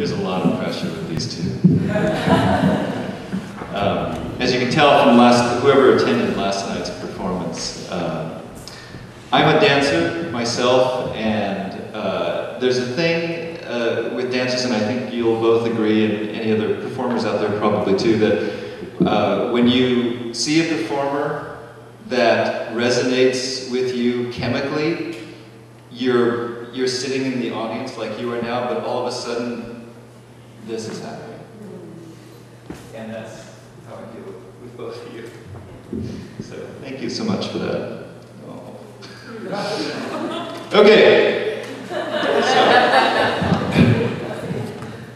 There's a lot of pressure with these two. As you can tell from whoever attended last night's performance, I'm a dancer myself, and there's a thing with dancers, and I think you'll both agree, and any other performers out there probably too, that when you see a performer that resonates with you chemically, you're sitting in the audience like you are now, but all of a sudden, this is happening. And that's how I feel with both of you. So thank you so much for that. Oh. Okay. So, I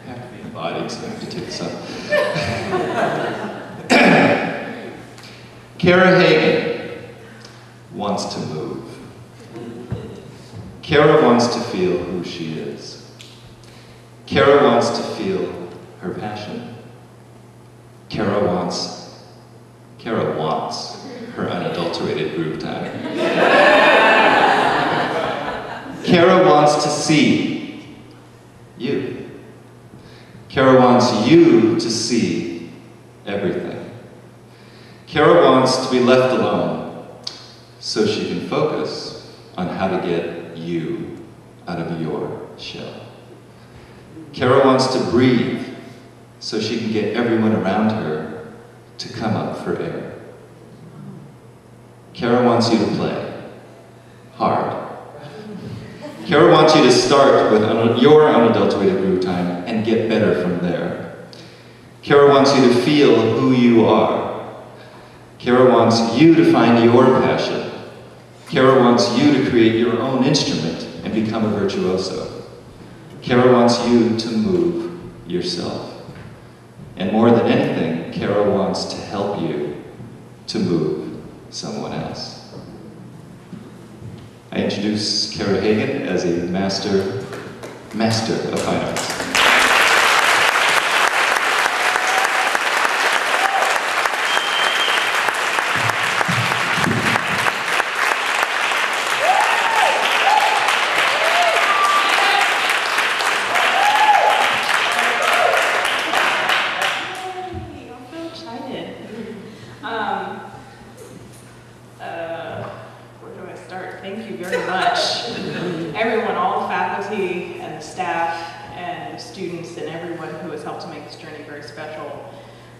have to be embodied, so I have to take this up. Cara Hagen wants to move. Cara wants to feel who she is. Cara wants to feel her passion. Cara wants her unadulterated groove time. Cara wants to see you. Cara wants you to see everything. Cara wants to be left alone so she can focus on how to get you out of your shell. Cara wants to breathe so she can get everyone around her to come up for air. Cara wants you to play hard. Cara wants you to start with your unadulterated groove time and get better from there. Cara wants you to feel who you are. Cara wants you to find your passion. Cara wants you to create your own instrument and become a virtuoso. Cara wants you to move yourself. And more than anything, Cara wants to help you to move someone else. I introduce Cara Hagen as a master of fine arts.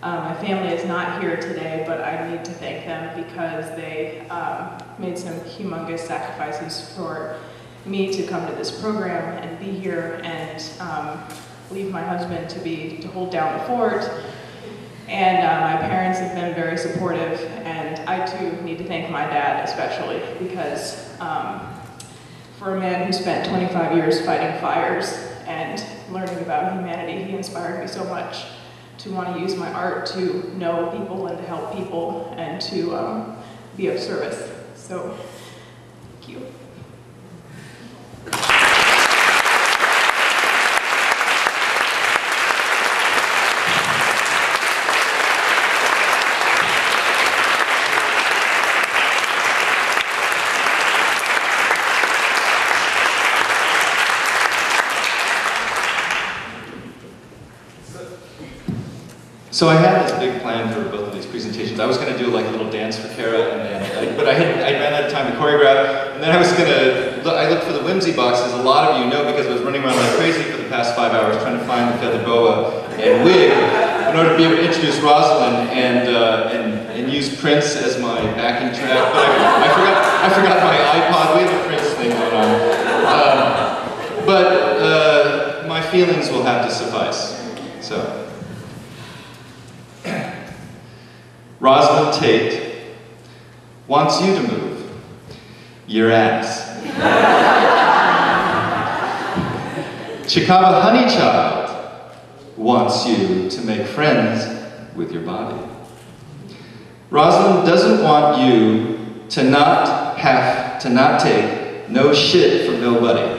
My family is not here today, but I need to thank them because they made some humongous sacrifices for me to come to this program and be here and leave my husband to hold down the fort. And my parents have been very supportive, and I too need to thank my dad especially because for a man who spent 25 years fighting fires and learning about humanity, he inspired me so much to want to use my art to know people and to help people and to be of service. So, thank you. So I had this big plan for both of these presentations. I was going to do like a little dance for Cara, and then, but I ran out of time to choreograph, and then I looked for the whimsy boxes. A lot of you know because I was running around like crazy for the past 5 hours trying to find the feather boa and wig in order to be able to introduce Roslyn and use Prince as my backing track. But I forgot my iPod. We have a Prince thing going on. But my feelings will have to suffice. So. Roslyn Tate wants you to move your ass. Chicava Honeychild wants you to make friends with your body. Roslyn doesn't want you to not take no shit from nobody.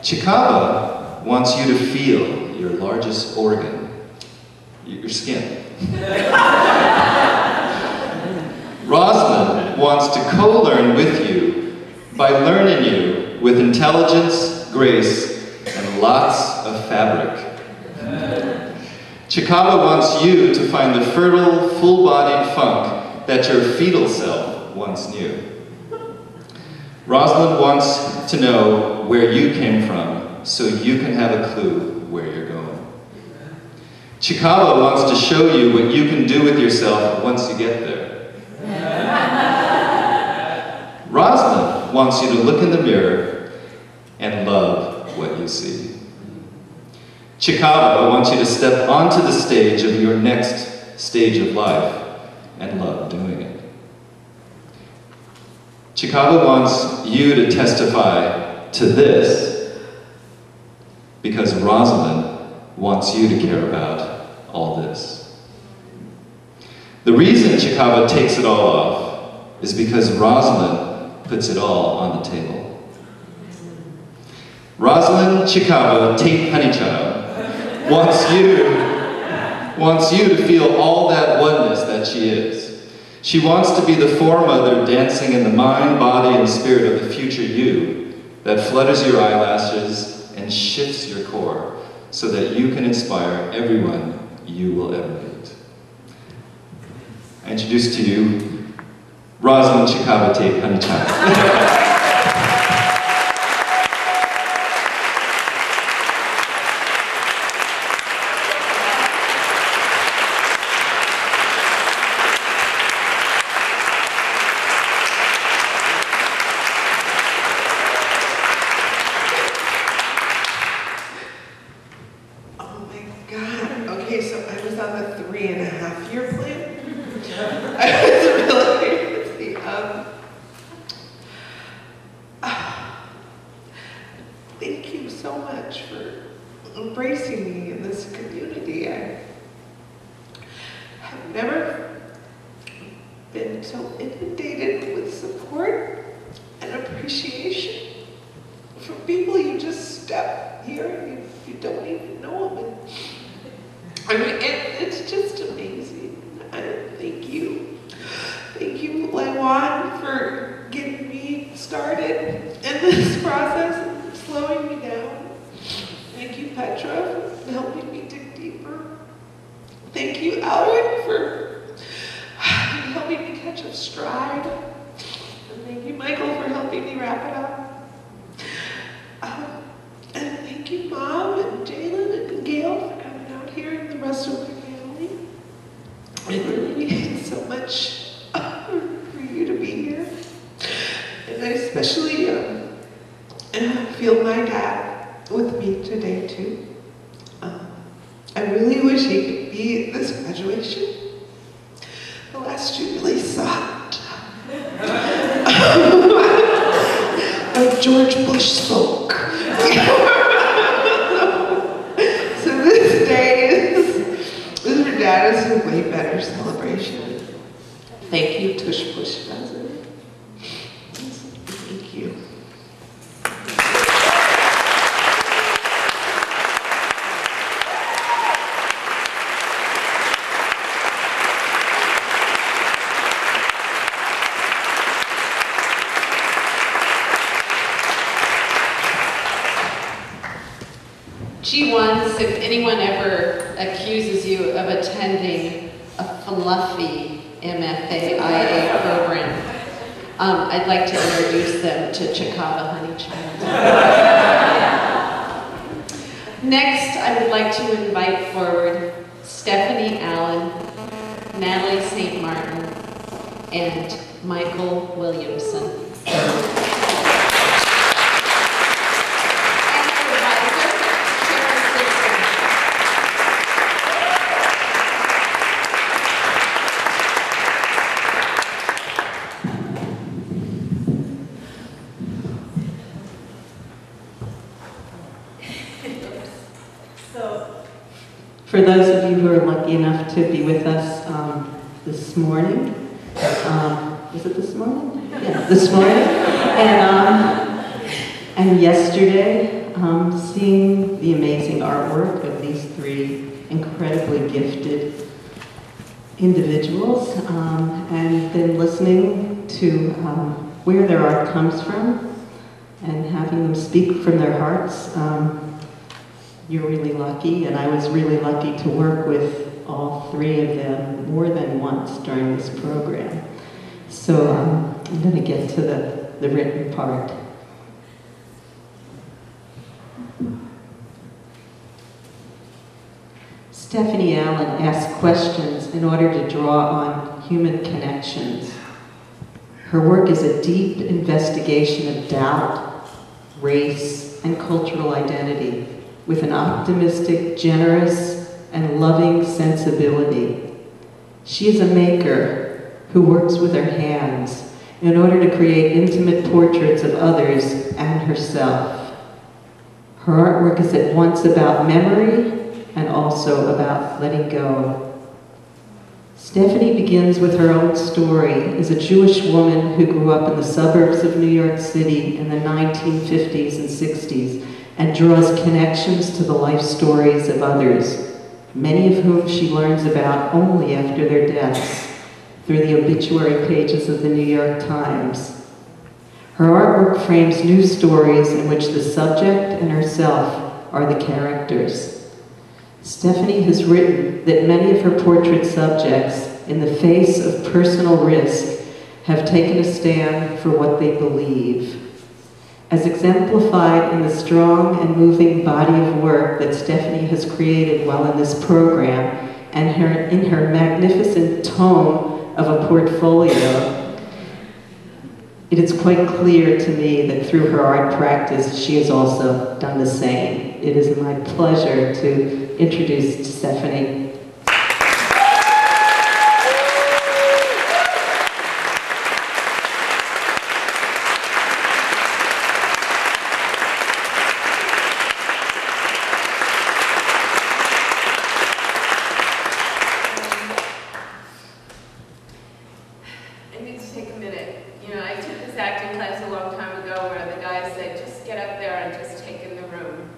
Chicava wants you to feel your largest organ, your skin. Roslyn wants to co-learn with you by learning you with intelligence, grace, and lots of fabric. Chikava wants you to find the fertile, full-bodied funk that your fetal self once knew. Roslyn wants to know where you came from so you can have a clue where you're going. Chikava wants to show you what you can do with yourself once you get there. Roslyn wants you to look in the mirror and love what you see. Chikava wants you to step onto the stage of your next stage of life and love doing it. Chikava wants you to testify to this because Roslyn wants you to care about all this. The reason Chikava takes it all off is because Roslyn puts it all on the table. Roslyn Chikava Tate Honeychild wants you to feel all that oneness that she is. She wants to be the foremother dancing in the mind, body, and spirit of the future you that flutters your eyelashes and shifts your core so that you can inspire everyone you will ever meet. I introduce to you Roslyn Chikava Tate Honeychild. Thank you so much for embracing me in this community. I have never been so inundated with support and appreciation from people you just step here and you don't even know them. I mean, it's just amazing. Thank you. Thank you, Lewan, for getting me started in this process and slowing me down. Thank you, Petra, for helping me dig deeper. Thank you, Alric, for helping me catch a stride. And thank you, Michael, for helping me wrap it up. And thank you, Mom, and Jalen, and Gail for coming out here, and the rest of my family. It really means so much for you to be here. And I especially feel my dad with me today, too. I really wish he could be at this graduation. The last year really sucked. Like George Bush spoke. So this day for Dad is a way better celebration. Thank you, Tush Push President. Thank you. G1s, if anyone ever accuses you of attending a fluffy MFA IA program, I'd like to introduce them to Chikava Honeychild. Next, I would like to invite forward Stephanie Allen, Natalie St. Martin, and Michael Williamson. For those of you who are lucky enough to be with us this morning, was it this morning? Yeah, this morning. And yesterday, seeing the amazing artwork of these three incredibly gifted individuals, and then listening to where their art comes from and having them speak from their hearts. you're really lucky, and I was really lucky to work with all three of them more than once during this program. So I'm going to get to the written part. Stephanie Allen asks questions in order to draw on human connections. Her work is a deep investigation of doubt, race, and cultural identity, with an optimistic, generous, and loving sensibility. She is a maker who works with her hands in order to create intimate portraits of others and herself. Her artwork is at once about memory and also about letting go. Stephanie begins with her own story as a Jewish woman who grew up in the suburbs of New York City in the 1950s and 60s and draws connections to the life stories of others, many of whom she learns about only after their deaths through the obituary pages of the New York Times. Her artwork frames new stories in which the subject and herself are the characters. Stephanie has written that many of her portrait subjects, in the face of personal risk, have taken a stand for what they believe. As exemplified in the strong and moving body of work that Stephanie has created while in this program, and in her magnificent tome of a portfolio, it is quite clear to me that through her art practice, she has also done the same. It is my pleasure to introduce Stephanie. I need to take a minute. You know, I took this acting class a long time ago where the guy said, just get up there and just take in the room.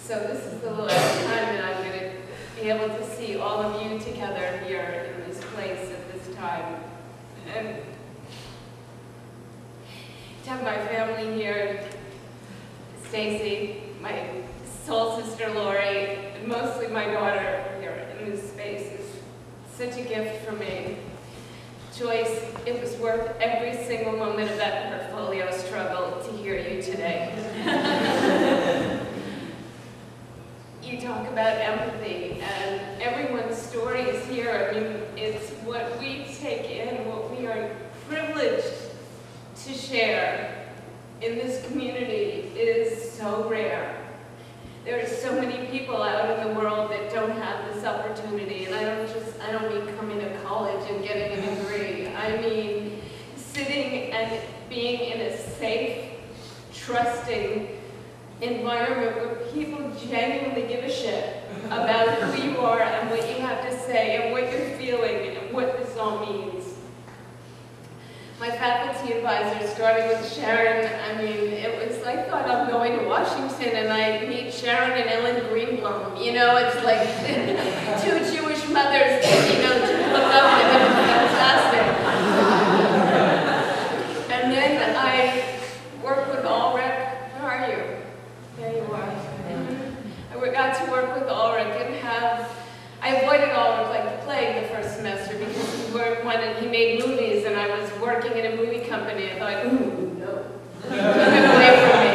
So this is the last time that I'm going to be able to see all of you together here in this place at this time. And to have my family here, Stacy, my soul sister Lori, and mostly my daughter here in this space is such a gift for me. Joyce, it was worth every single moment of that portfolio struggle to hear you today. You talk about empathy, and everyone's story is here. I mean, it's what we take in, what we are privileged to share in this community is so rare. There are so many people out in the world that don't have this opportunity, and I don't mean coming to college and getting a degree. I mean sitting and being in a safe, trusting environment where people genuinely give a shit about who you are and what you have to say and what you're feeling and what this all means. My faculty advisor, starting with Sharon, I mean, it was like, I thought I'm going to Washington and I meet Sharon and Ellen Greenblum. You know, it's like two Jewish mothers, you know, to look up and it was fantastic. And then I work with Ulrich. Where are you? There you are. I got to work with Ulrich and I avoided Ulrich like the plague the first semester because he made movies and I was working in a movie company. I thought, ooh, no. Keep it away from me.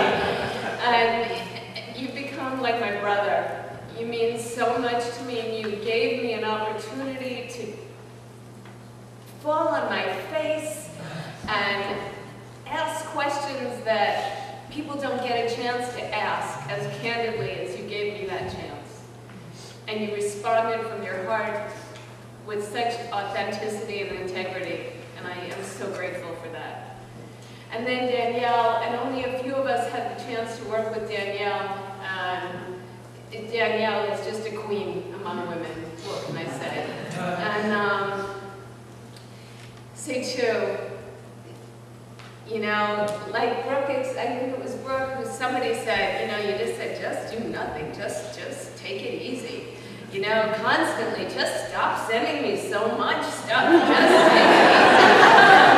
And you become like my brother. You mean so much to me, and you gave me an opportunity to fall on my face and ask questions that people don't get a chance to ask as candidly as you gave me that chance. And you responded from your heart with such authenticity and integrity, and I am so grateful for that. And then Danielle, and only a few of us had the chance to work with Danielle. Danielle is just a queen among women, what can I say? And say too, you know, like Brooke, I think it was Brooke who somebody said, you know, you just said, just do nothing, just take it easy. You know, constantly, just stop sending me so much stuff, just take it easy.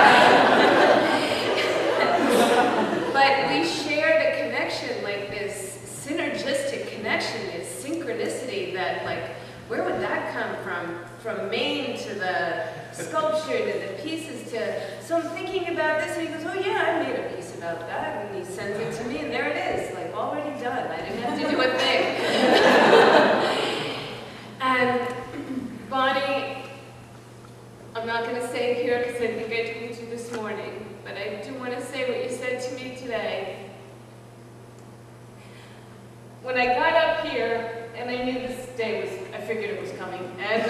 But we shared a connection like this, synergistic connection that come from Maine to the sculpture to the pieces to, so I'm thinking about this, and he goes, oh yeah, I made a piece about that, and he sends it to me, and there it is, like already done. I didn't have to do a thing. And Bonnie, I'm not going to say it here because I think I told you this morning, but I do want to say what you said to me today. When I got up here, and I knew this day was, I figured it was coming, and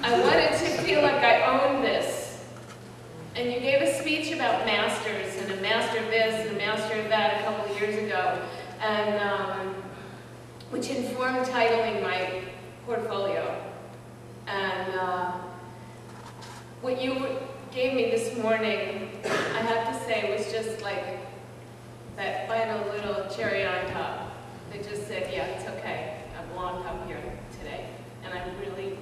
I wanted to feel like I owned this. And you gave a speech about masters, and a master of this, and a master of that a couple of years ago, and which informed titling my portfolio. And what you gave me this morning, I have to say, was just like that final little cherry on top. They just said, yeah, it's okay, I belong up here today. And I'm really